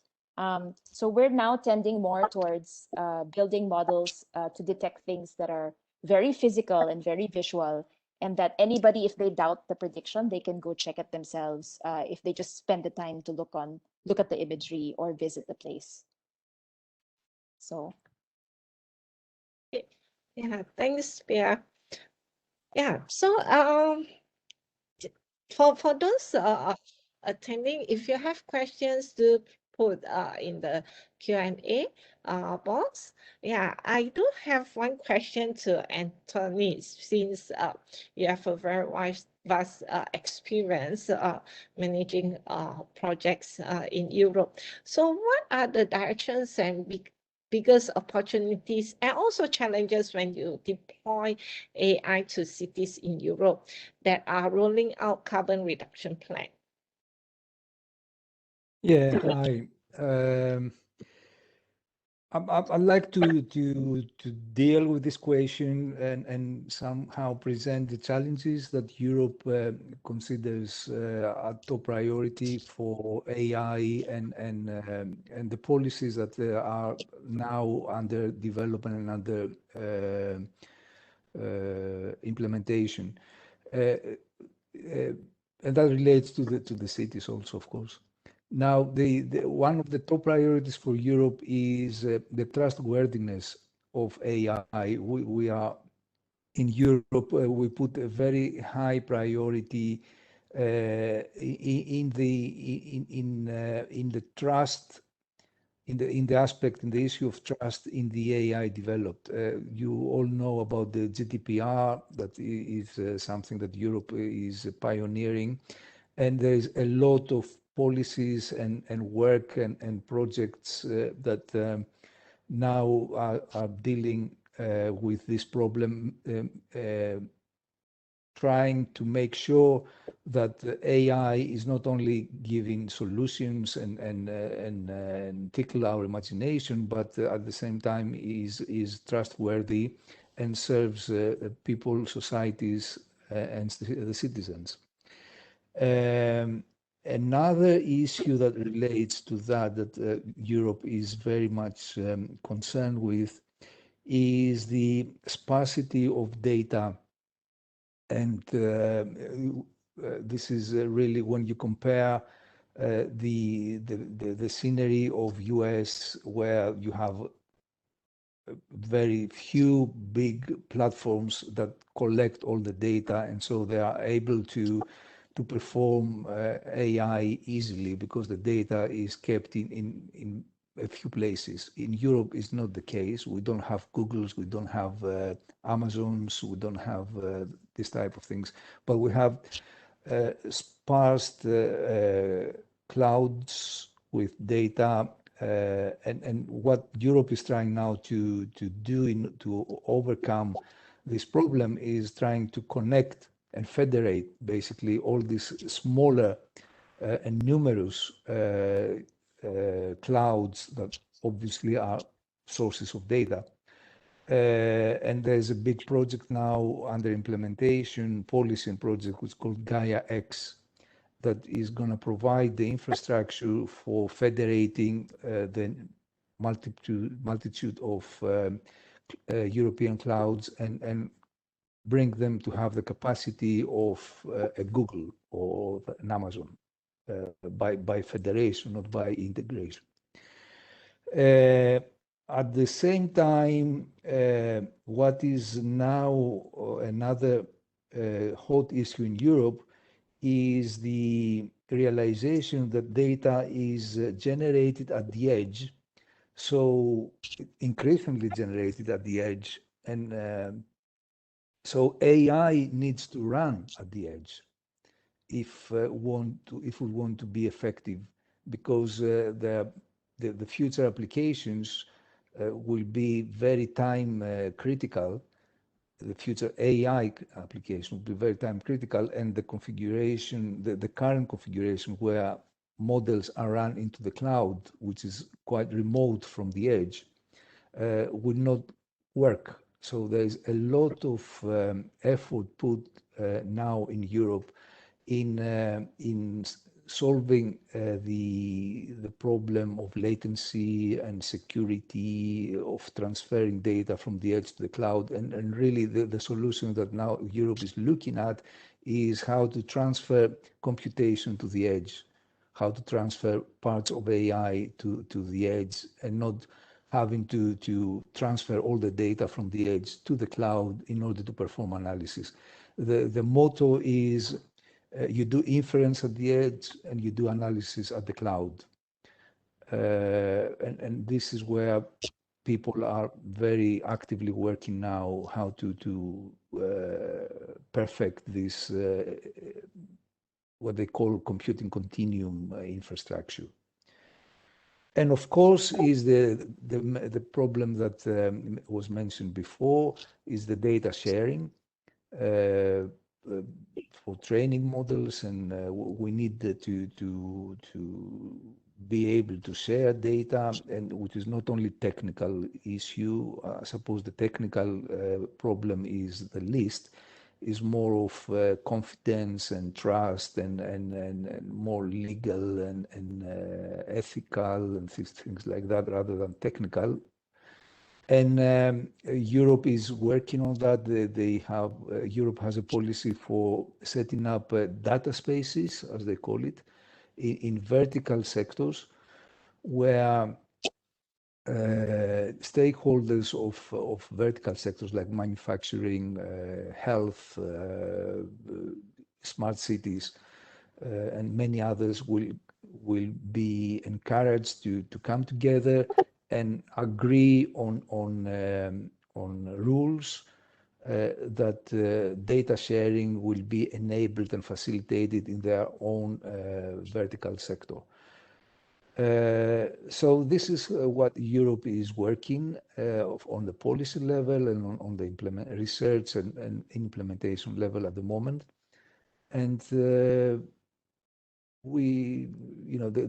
So we're now tending more towards building models to detect things that are very physical and very visual, and that anybody, if they doubt the prediction, they can go check it themselves if they just spend the time to look at the imagery or visit the place. So Yeah, thanks, Pia. Yeah, so for those attending, if you have questions, do put in the Q&A box. Yeah, I do have one question to Anthony, since you have a very vast experience managing projects in Europe. So what are the directions and biggest opportunities and also challenges when you deploy AI to cities in Europe that are rolling out carbon reduction plan? Yeah, I'd like to deal with this question and somehow present the challenges that Europe considers a top priority for AI and the policies that are now under development and under implementation, and that relates to the cities also, of course. Now, one of the top priorities for Europe is the trustworthiness of AI. We are in Europe. We put a very high priority in the trust, in the issue of trust in the AI developed. You all know about the GDPR, that is something that Europe is pioneering, and there is a lot of policies and work and projects that now are dealing with this problem, trying to make sure that AI is not only giving solutions and tickle our imagination, but at the same time is trustworthy and serves people, societies, and the citizens. Another issue that relates to that Europe is very much concerned with is the sparsity of data. And this is really when you compare the scenery of US, where you have very few big platforms that collect all the data, and so they are able to perform AI easily because the data is kept in a few places. In Europe, it's not the case. We don't have Googles, we don't have Amazons, we don't have this type of things, but we have parsed clouds with data. And what Europe is trying now to do to overcome this problem is trying to connect and federate basically all these smaller and numerous clouds that obviously are sources of data. And there's a big project now under implementation, policy and project, which is called Gaia X, that is going to provide the infrastructure for federating the multitude of European clouds and bring them to have the capacity of a Google or an Amazon by federation, not by integration. At the same time, what is now another hot issue in Europe is the realization that data is generated at the edge, so increasingly generated at the edge, and so AI needs to run at the edge if we want to be effective, because the future applications will be very time critical. The future AI application will be very time critical, and the configuration, the current configuration where models are run into the cloud, which is quite remote from the edge, will not work. So there is a lot of effort put now in Europe in solving the problem of latency and security of transferring data from the edge to the cloud. And really the solution that now Europe is looking at is how to transfer computation to the edge, how to transfer parts of AI to the edge, and not having to transfer all the data from the edge to the cloud in order to perform analysis. The motto is you do inference at the edge and you do analysis at the cloud. And this is where people are very actively working now, how to perfect this, what they call computing continuum infrastructure. And of course, is the problem that was mentioned before, is the data sharing for training models, and we need to be able to share data, and which is not only technical issue. I suppose the technical problem is the least, is more of confidence and trust and more legal and ethical and things like that, rather than technical. And Europe is working on that. They have Europe has a policy for setting up data spaces, as they call it, in vertical sectors, where stakeholders of vertical sectors like manufacturing, health, smart cities, and many others will be encouraged to come together and agree on rules that data sharing will be enabled and facilitated in their own vertical sector. So this is what Europe is working on the policy level and on the research and implementation level at the moment. And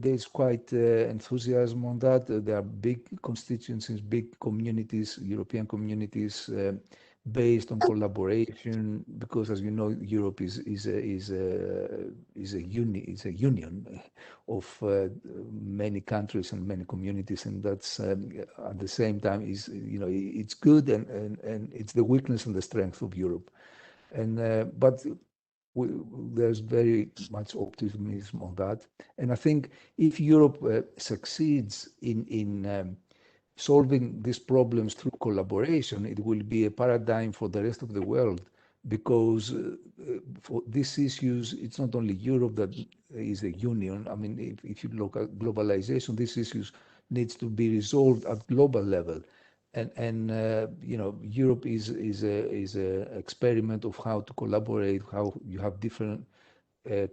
there's quite enthusiasm on that. There are big constituencies, big communities, European communities based on collaboration, because, as you know, Europe is a union of many countries and many communities, and that's at the same time is it's good and it's the weakness and the strength of Europe, and but there's very much optimism on that. And I think if Europe succeeds in solving these problems through collaboration, it will be a paradigm for the rest of the world, because for these issues, it's not only Europe that is a union. I mean, if you look at globalization, these issues needs to be resolved at global level. And Europe is a experiment of how to collaborate, how you have different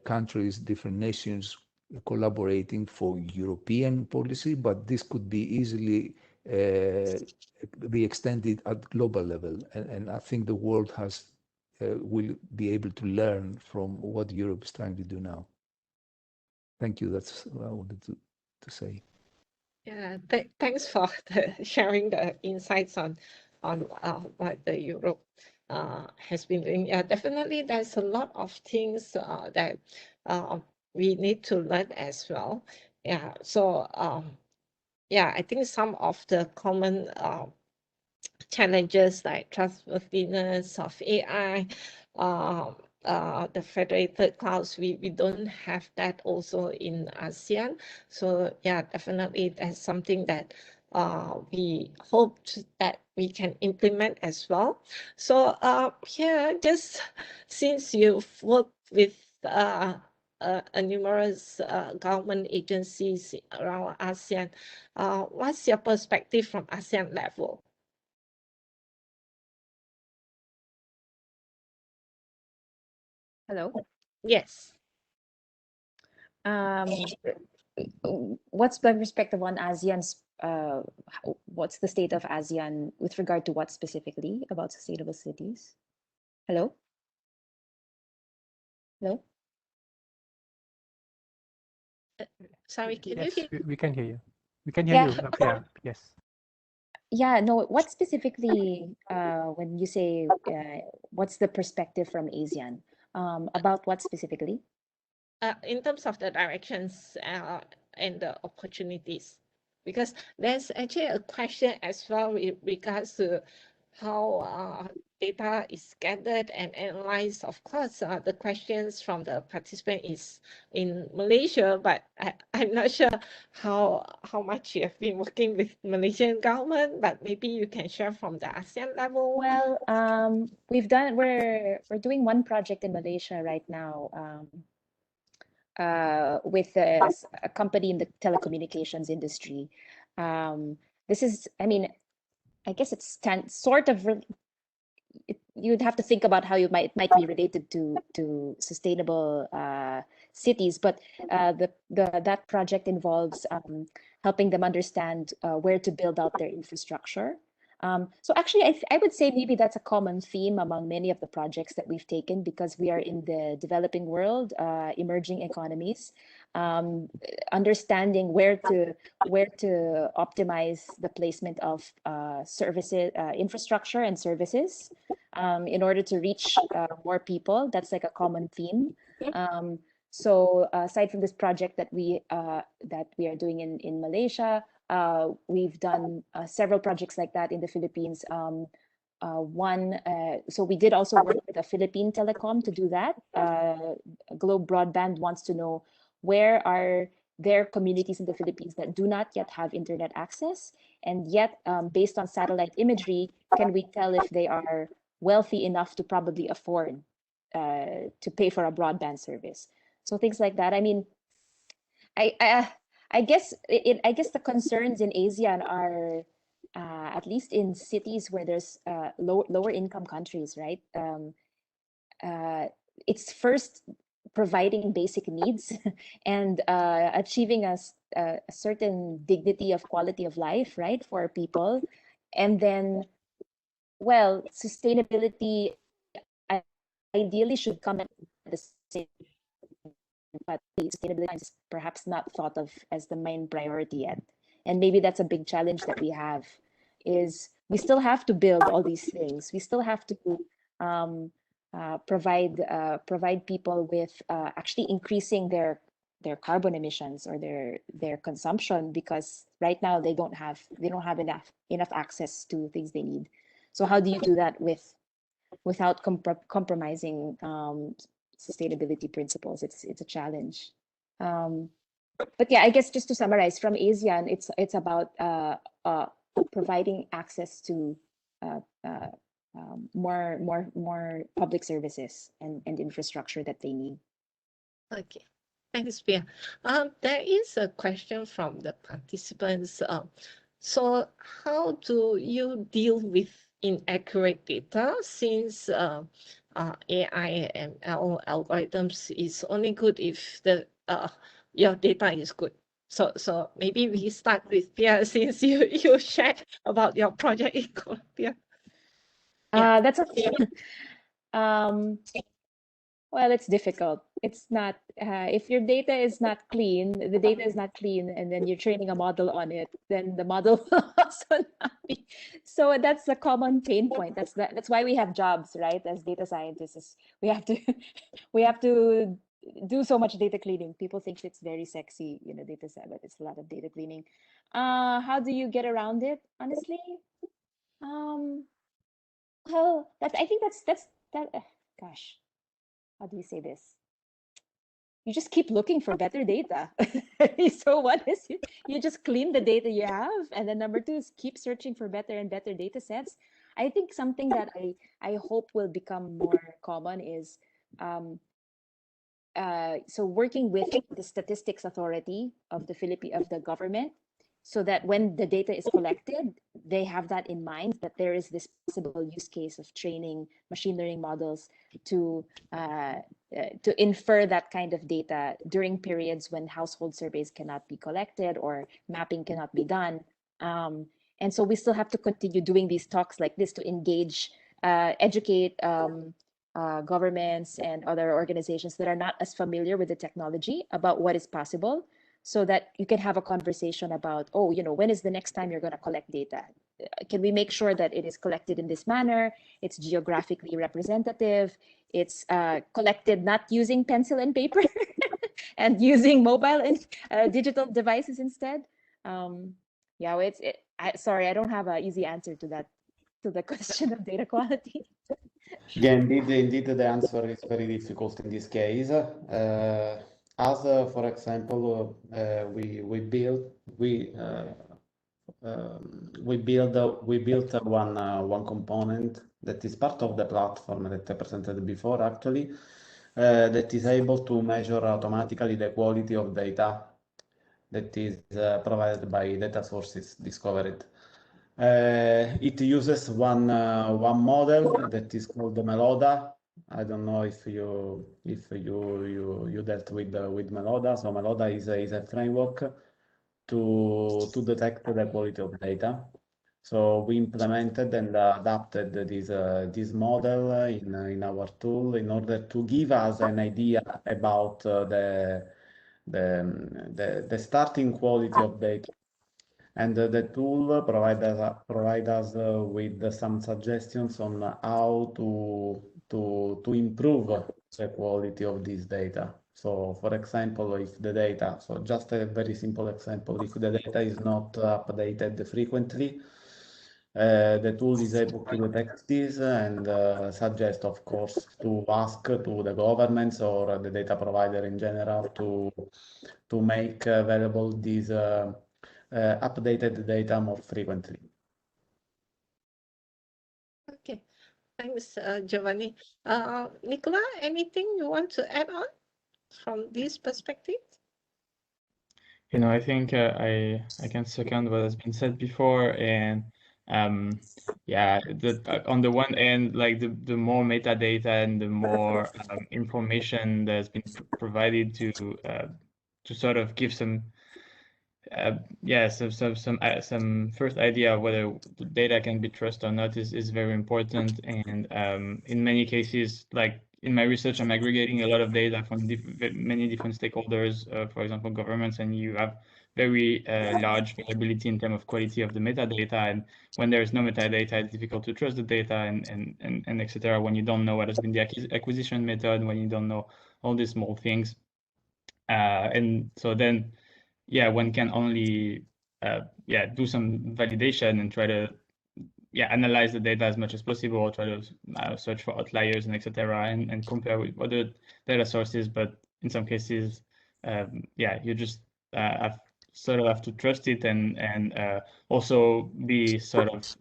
countries, different nations collaborating for European policy, but this could be easily be extended at global level. And I think the world will be able to learn from what Europe is trying to do now. Thank you. That's what I wanted to say. Yeah, thanks for sharing the insights on what the Europe has been doing. Yeah, definitely there's a lot of things that we need to learn as well. Yeah, so yeah, I think some of the common challenges like trustworthiness of AI, the federated clouds, we don't have that also in ASEAN. So yeah, definitely that's something that we hoped that we can implement as well. So here, just since you've worked with numerous government agencies around ASEAN, what's your perspective from ASEAN level? Hello. Yes. What's the perspective on ASEAN's, what's the state of ASEAN with regard to what specifically about sustainable cities? Hello? Hello? Sorry, can you Yes, hear? we can hear you. We can hear Yeah. you. Yeah, yes. Yeah, no, what specifically, when you say, what's the perspective from ASEAN, about what specifically? In terms of the directions and the opportunities, because there's actually a question as well with regards to how data is gathered and analyzed. Of course, the questions from the participant is in Malaysia, but I'm not sure how much you have been working with Malaysian government, but maybe you can share from the ASEAN level. Well, we're doing one project in Malaysia right now, with a company in the telecommunications industry. This is, I mean, I guess it's sort of, you'd have to think about how it might be related to sustainable cities, but that project involves helping them understand where to build out their infrastructure. So actually, I would say maybe that's a common theme among many of the projects that we've taken, because we are in the developing world, emerging economies, understanding where to optimize the placement of services, infrastructure and services, in order to reach more people. That's like a common theme. So aside from this project that we are doing in Malaysia, we've done several projects like that in the Philippines. So we did also work with a Philippine telecom to do that. Globe Broadband wants to know where are there communities in the Philippines that do not yet have internet access, and yet based on satellite imagery, can we tell if they are wealthy enough to probably afford to pay for a broadband service? So things like that. I mean, I guess the concerns in ASEAN are at least in cities where there's lower income countries, right? It's first providing basic needs and achieving a certain dignity of quality of life, right, for people, and then, well, sustainability ideally should come at the same, but sustainability is perhaps not thought of as the main priority yet. And maybe that's a big challenge that we have, is we still have to build all these things. We still have to provide people with actually increasing their carbon emissions or their consumption, because right now they don't have enough access to things they need. So how do you do that without compromising sustainability principles? It's a challenge. But yeah, I guess just to summarize, from ASEAN, it's about providing access to more public services and infrastructure that they need. Okay, thanks, Pia. There is a question from the participants. So how do you deal with inaccurate data, since AI and ML algorithms is only good if the your data is good. So maybe we start with Pierre, since you shared about your project in Colombia. Yeah. That's well, it's difficult. It's not if your data is not clean, the data is not clean, and then you're training a model on it, then the model will also not be. So that's a common pain point. That's why we have jobs, right? As data scientists, we have to we have to do so much data cleaning. People think it's very sexy, data set, but it's a lot of data cleaning. How do you get around it? Honestly, well, I think that's that. Gosh, how do you say this? You just keep looking for better data. So one is you just clean the data you have, and then number two is keep searching for better and better data sets. I think something that I hope will become more common is so working with the statistics authority of the government, so that when the data is collected, they have that in mind, that there is this possible use case of training machine learning models to infer that kind of data during periods when household surveys cannot be collected or mapping cannot be done. And so we still have to continue doing these talks like this to engage, educate governments and other organizations that are not as familiar with the technology about what is possible, so that you can have a conversation about, when is the next time you're going to collect data? Can we make sure that it is collected in this manner? It's geographically representative. It's collected not using pencil and paper and using mobile and digital devices instead. Sorry, I don't have an easy answer to the question of data quality. Yeah, indeed, the answer is very difficult in this case. For example, we built one component that is part of the platform that I presented before, actually, that is able to measure automatically the quality of data that is provided by data sources discovered. It uses one model that is called the Meloda. I don't know if you dealt with Meloda. So Meloda is a framework to detect the quality of data. So we implemented and adapted this model in our tool in order to give us an idea about the starting quality of data. And the tool provide us with some suggestions on how to improve the quality of this data. So, for example, just a very simple example, if the data is not updated frequently, the tool is able to detect this and suggest, of course, to ask to the governments or the data provider in general to make available these updated data more frequently. Okay, thanks, Giovanni. Nicola, anything you want to add on from this perspective? I think I can second what has been said before, and yeah, on the one end, like the more metadata and the more information that's been provided to sort of give some some first idea of whether the data can be trusted or not is very important. And in many cases, like in my research, I'm aggregating a lot of data from many different stakeholders, for example, governments, and you have very large variability in terms of quality of the metadata. And when there is no metadata, it's difficult to trust the data and etc. When you don't know what has been the acquisition method, when you don't know all these small things. And so then, yeah, one can only do some validation and try to analyze the data as much as possible, try to search for outliers and etc. and compare with other data sources. But in some cases, you just have to trust it and also be sort of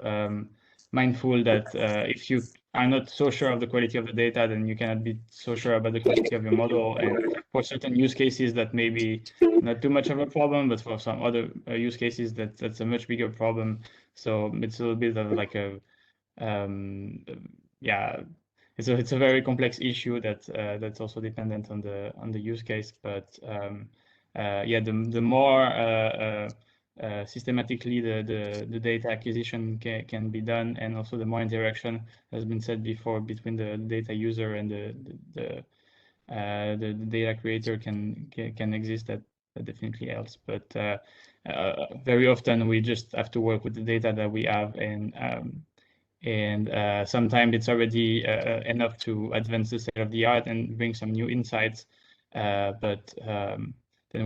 mindful that if you are not so sure of the quality of the data, then you cannot be so sure about the quality of your model. And for certain use cases, that may be not too much of a problem, but for some other use cases, that's a much bigger problem. So it's a little bit of like a yeah, it's a very complex issue that that's also dependent on the use case. But yeah, the more systematically the data acquisition can be done, and also the more interaction, has been said before, between the data user and the data creator can exist, that definitely helps. But very often we just have to work with the data that we have, and sometimes it's already enough to advance the state of the art and bring some new insights. But then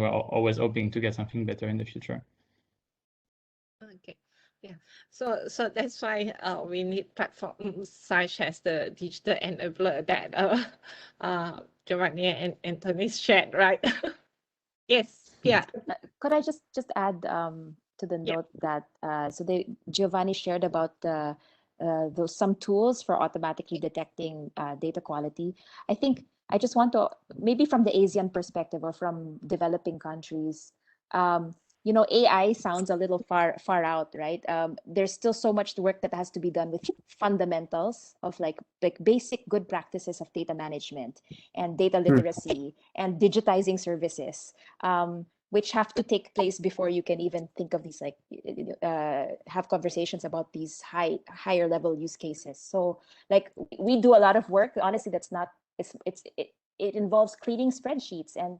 we're always hoping to get something better in the future. Okay, yeah. So that's why we need platforms such as the digital enabler that Giovanni and Anthony shared, right? Yes, yeah. Could I just add to the note that Giovanni shared about those some tools for automatically detecting data quality. I think I just want to, maybe from the Asian perspective or from developing countries, you know, AI sounds a little far out, right? There's still so much work that has to be done with fundamentals of like basic good practices of data management and data literacy and digitizing services, which have to take place before you can even think of these, like have conversations about these higher level use cases. So like we do a lot of work, honestly, that's not, it involves cleaning spreadsheets and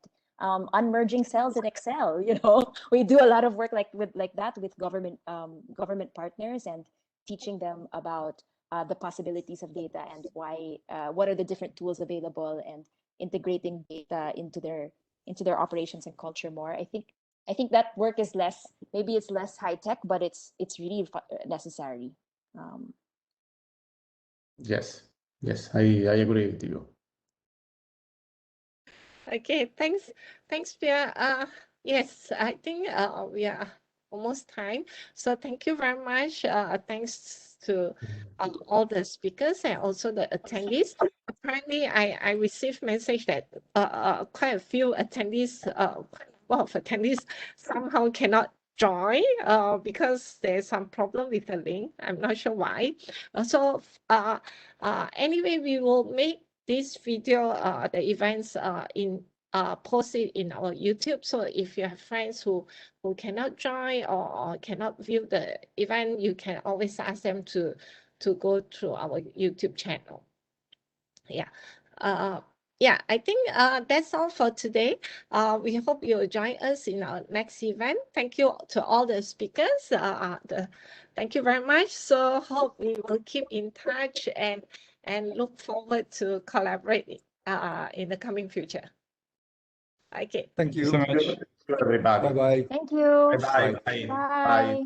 unmerging cells in Excel. You know, we do a lot of work like that with government partners, and teaching them about the possibilities of data and why what are the different tools available, and integrating data into their operations and culture more. I think that work is less, maybe it's less high tech, but it's really necessary. Yes, I agree with you. Okay, thanks, Pierre. Yes, I think we are almost time. So thank you very much. Thanks to all the speakers and also the attendees. Apparently, I received message that quite a few attendees, quite a lot of attendees somehow cannot join because there's some problem with the link. I'm not sure why. So anyway, we will make this video, the events posted in our YouTube. So if you have friends who cannot join or cannot view the event, you can always ask them to go to our YouTube channel. Yeah. Yeah, I think that's all for today. We hope you'll join us in our next event. Thank you to all the speakers. Thank you very much. So hope we will keep in touch and look forward to collaborate in the coming future. Okay. Thank you. So much. Everybody. Bye-bye. Thank you. Bye. Bye.